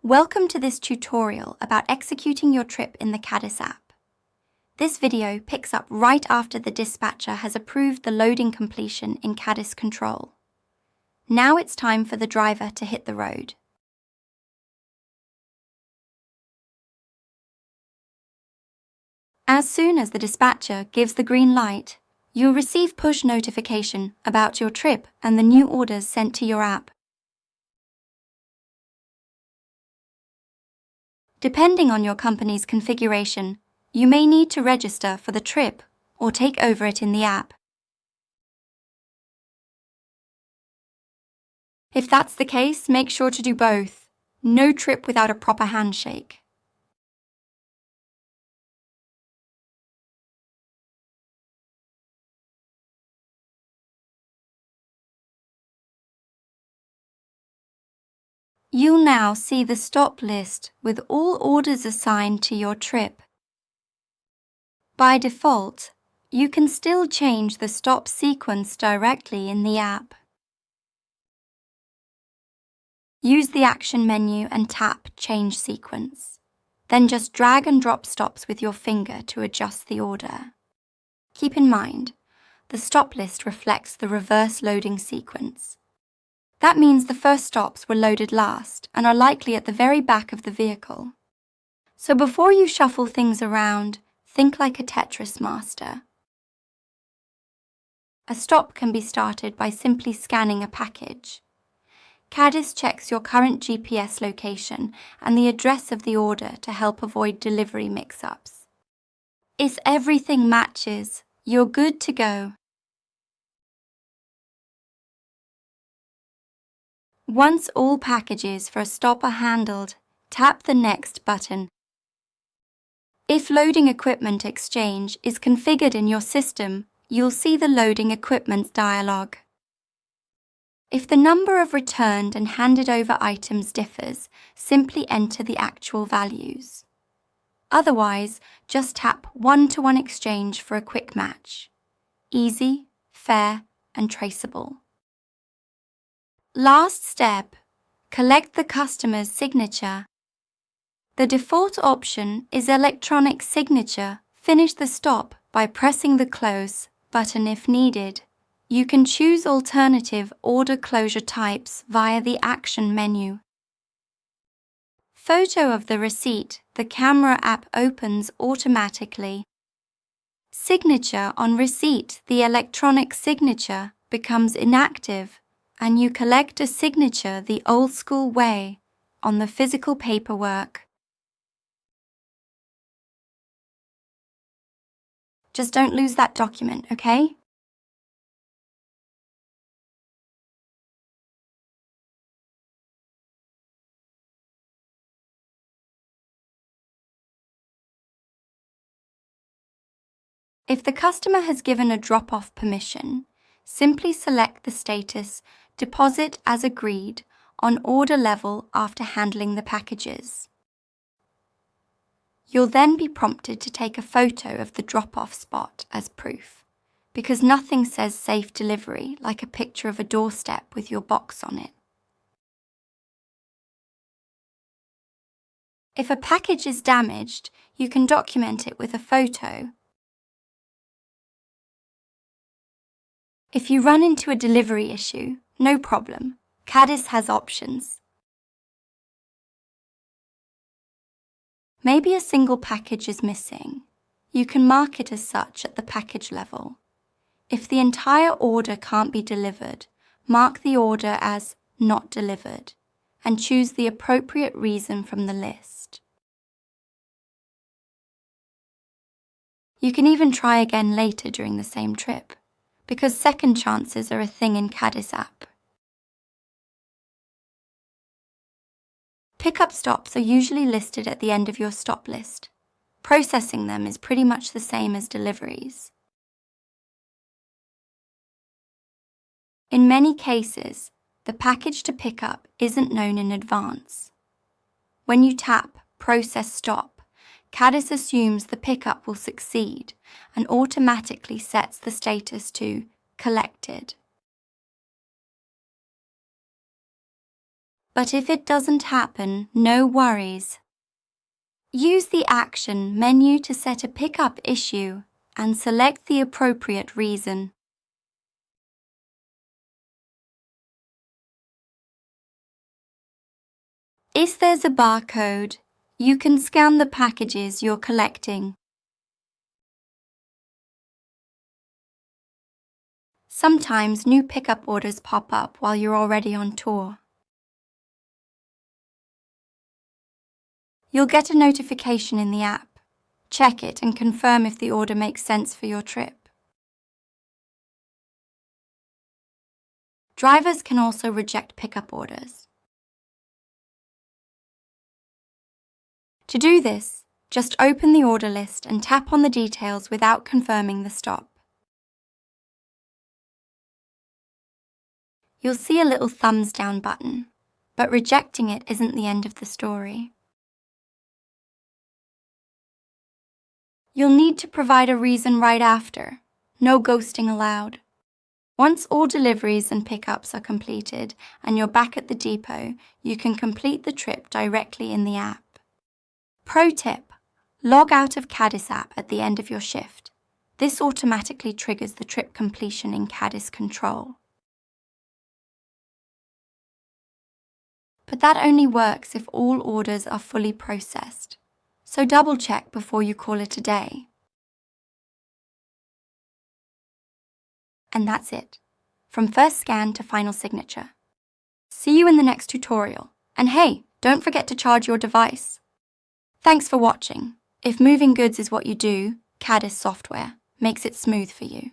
Welcome to this tutorial about executing your trip in the CADIS app. This video picks up right after the dispatcher has approved the loading completion in CADIS control. Now it's time for the driver to hit the road. As soon as the dispatcher gives the green light, you'll receive push notification about your trip and the new orders sent to your app. Depending on your company's configuration, you may need to register for the trip or take over it in the app. If that's the case, make sure to do both. No trip without a proper handshake. You'll now see the stop list with all orders assigned to your trip. By default, you can still change the stop sequence directly in the app. Use the action menu and tap Change Sequence. Then just drag and drop stops with your finger to adjust the order. Keep in mind, the stop list reflects the reverse loading sequence. That means the first stops were loaded last and are likely at the very back of the vehicle. So before you shuffle things around, think like a Tetris master. A stop can be started by simply scanning a package. CADIS checks your current GPS location and the address of the order to help avoid delivery mix-ups. If everything matches, you're good to go. Once all packages for a stop are handled, tap the Next button. If Loading Equipment Exchange is configured in your system, you'll see the Loading Equipment dialog. If the number of returned and handed over items differs, simply enter the actual values. Otherwise, just tap One-to-One Exchange for a quick match. Easy, fair, and traceable. Last step, collect the customer's signature. The default option is electronic signature. Finish the stop by pressing the Close button if needed. You can choose alternative order closure types via the Action menu. Photo of the receipt. The camera app opens automatically. Signature on receipt. The electronic signature becomes inactive, and you collect a signature the old-school way on the physical paperwork. Just don't lose that document, okay? If the customer has given a drop-off permission, simply select the status Deposit as agreed on order level after handling the packages. You'll then be prompted to take a photo of the drop-off spot as proof, because nothing says safe delivery like a picture of a doorstep with your box on it. If a package is damaged, you can document it with a photo. If you run into a delivery issue, no problem. CADIS has options. Maybe a single package is missing. You can mark it as such at the package level. If the entire order can't be delivered, mark the order as not delivered and choose the appropriate reason from the list. You can even try again later during the same trip, because second chances are a thing in CADIS app. Pickup stops are usually listed at the end of your stop list. Processing them is pretty much the same as deliveries. In many cases, the package to pick up isn't known in advance. When you tap Process Stop, CADIS assumes the pickup will succeed and automatically sets the status to Collected. But if it doesn't happen, no worries. Use the Action menu to set a pickup issue and select the appropriate reason. If there's a barcode, you can scan the packages you're collecting. Sometimes new pickup orders pop up while you're already on tour. You'll get a notification in the app. Check it and confirm if the order makes sense for your trip. Drivers can also reject pickup orders. To do this, just open the order list and tap on the details without confirming the stop. You'll see a little thumbs down button, but rejecting it isn't the end of the story. You'll need to provide a reason right after. No ghosting allowed. Once all deliveries and pickups are completed and you're back at the depot, you can complete the trip directly in the app. Pro tip: log out of CADIS app at the end of your shift. This automatically triggers the trip completion in CADIS control. But that only works if all orders are fully processed, so double check before you call it a day. And that's it, from first scan to final signature. See you in the next tutorial, and hey, don't forget to charge your device. Thanks for watching. If moving goods is what you do, CADIS software makes it smooth for you.